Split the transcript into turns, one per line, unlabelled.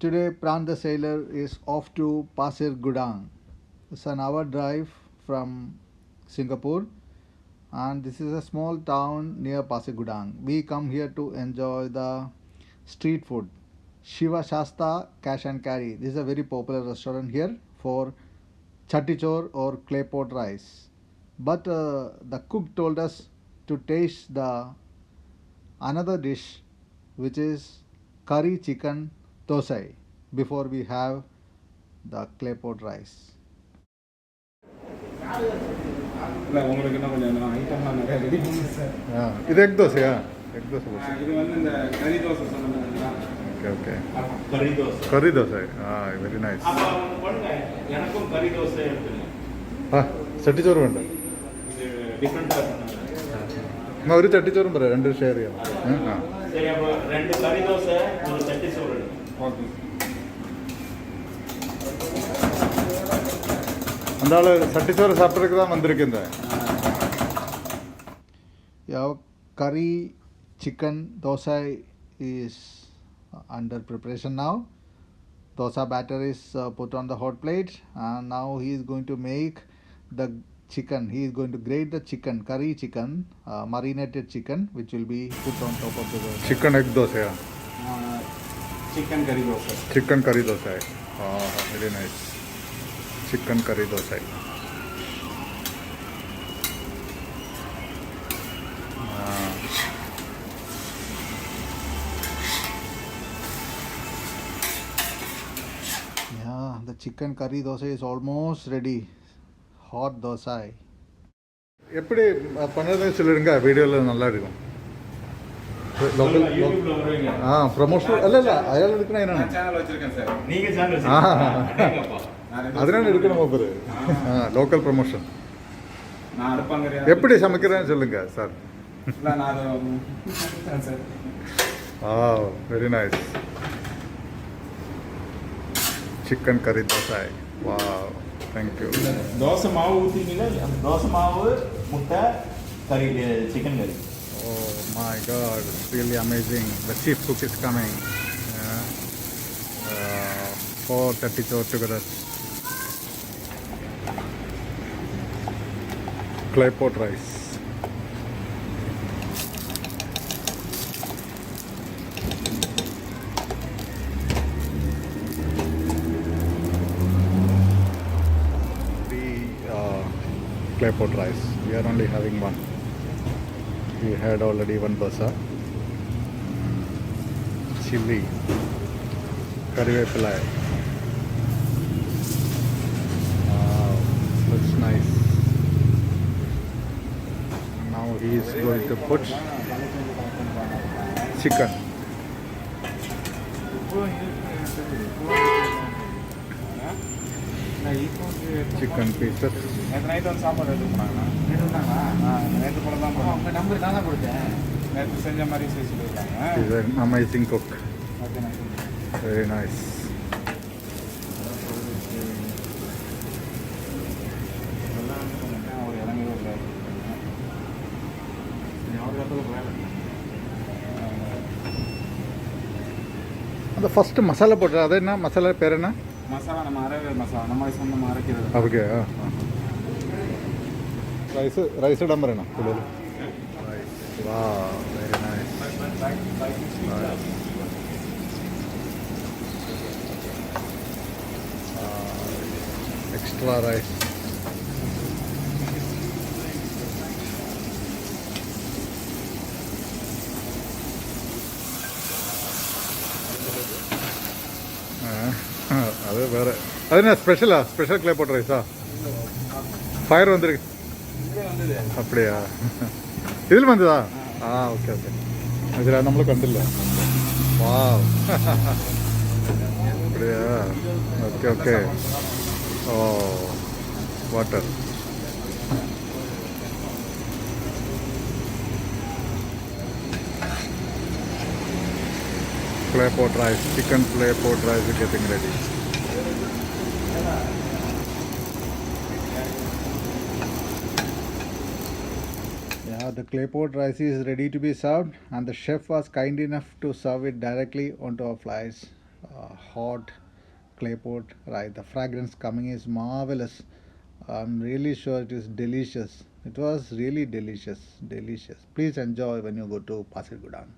Today, Pran the Sailor is off to Pasir Gudang. It's an hour drive from Singapore, and this is a small town near Pasir Gudang. We come here to enjoy the street food. Shiva Shasta Cash and Carry. This is a very popular restaurant here for chatichor or claypot rice. But the cook told us to taste the another dish, which is curry chicken dosai, before we have the claypot rice.
இல்லை உங்களுக்கு என்ன கொஞ்சம் ஐட்டம்லாம் நிறைய ready பண்ணுங்க sir.
இது egg தோசையா? Egg dosa.
இது வந்து இந்த கறி தோசை சொன்னீங்களா?
Okay okay.
கறி தோசை.
கறி தோசை. Very nice.
அப்போ பண்ணுங்க, எனக்கும் கறி தோசை எடுத்துங்க.
ചട്ടിച്ചോറ് വേണ്ട.
ഇത് ഡിഫറെൻ്റാக பண்ணுங்க.
എന്നാൽ ഒരു ചട്ടിച്ചോറും പറയാം, രണ്ട് ഷെയർ ചെയ്യാം.
சரி, அப்போ 2 கறி தோசை, ஒரு சட்டி சோறு. ஓகே.
அந்த ஆள் சட்டிச்சோறு சாப்பிட்றதுக்கு தான் வந்திருக்குந்தேன். Curry chicken dosa is under preparation now. Dosa batter is put on the hot plate, and now he is going to make the chicken. He is going to grate the chicken, curry chicken, marinated chicken, which will be put on top of the dosa. Chicken egg dosa.
Chicken கறி dosa.
Chicken curry dosa. Very nice. Chicken curry dosa. Yeah, the chicken curry dosa is almost ready. Hot dosa. எப்படி பண்ணுறதுன்னு சொல்லிடுங்க, வீடியோவில் நல்லா இருக்கும். Local promotional அல்ல இல்லை அயாள் எடுக்கணும் என்னென்ன
சேனல் வச்சுருக்கேன் சார். நீங்கள் சேனல்
அதனால எடுக்கணுமா பேர்? Local promotion.
நான் அடுப்பாங்க
எப்படி சமைக்கிறேன்னு சொல்லுங்க சார். Very nice. சிக்கன் கறி தோசை. வா, தேங்க்யூ.
தோசை மாவு ஊற்றிங்களா? அந்த தோசை மாவு, முட்டை, கறி, சிக்கன் கறி.
Oh my God, it's really amazing. The chief cook is coming. For 32 together. Claypot rice. Claypot rice. We are only having one. We had already one dosa. Chili. Karivepalai. Wow, looks nice. Now he is going to put chicken. Chicken pieces.
நேற்று night வந்து சாப்பாடு எடுத்து போனாங்கண்ணா. நேற்று போல தான் போனோம். உங்கள் number நான் தான் கொடுத்தேன். நேற்று செஞ்ச மாதிரி செய்ய சொல்லியிருக்காங்க.
He's an amazing cook.
Okay, nice.
Very nice.
ஒரு இளநீர் ஒரு
அந்த ஃபர்ஸ்ட் மசாலா போட்டு அது என்ன மசாலா பேர் என்ன?
மசாலா நம்ம அரைக்கிற மசாலா, நம்ம சொந்தமாக அரைக்கிறது.
ഓക്കെ. റൈസ് ഇടാൻ പറയണം കൂടുതൽ. Very nice. Extra rice. அது வேறு. அது என்ன ஸ்பெஷலா? ஸ்பெஷல் கிளேபோட் ரைஸா? ஃபயர் வந்துருக்கு. அப்படியா? ഇതിൽ വന്നതാ? Okay okay. അതിൽ നമ്മൾ കണ്ടില്ല. വാ, அப்படியா? Okay okay. ഓ, water. Claypot rice, chicken claypot rice is getting ready. Yeah, the claypot rice is ready to be served, and the chef was kind enough to serve it directly onto our flies. hot Claypot rice. The fragrance coming is marvelous. I'm really sure it is delicious. It was really delicious, delicious. Please enjoy when you go to Pasir Gudang.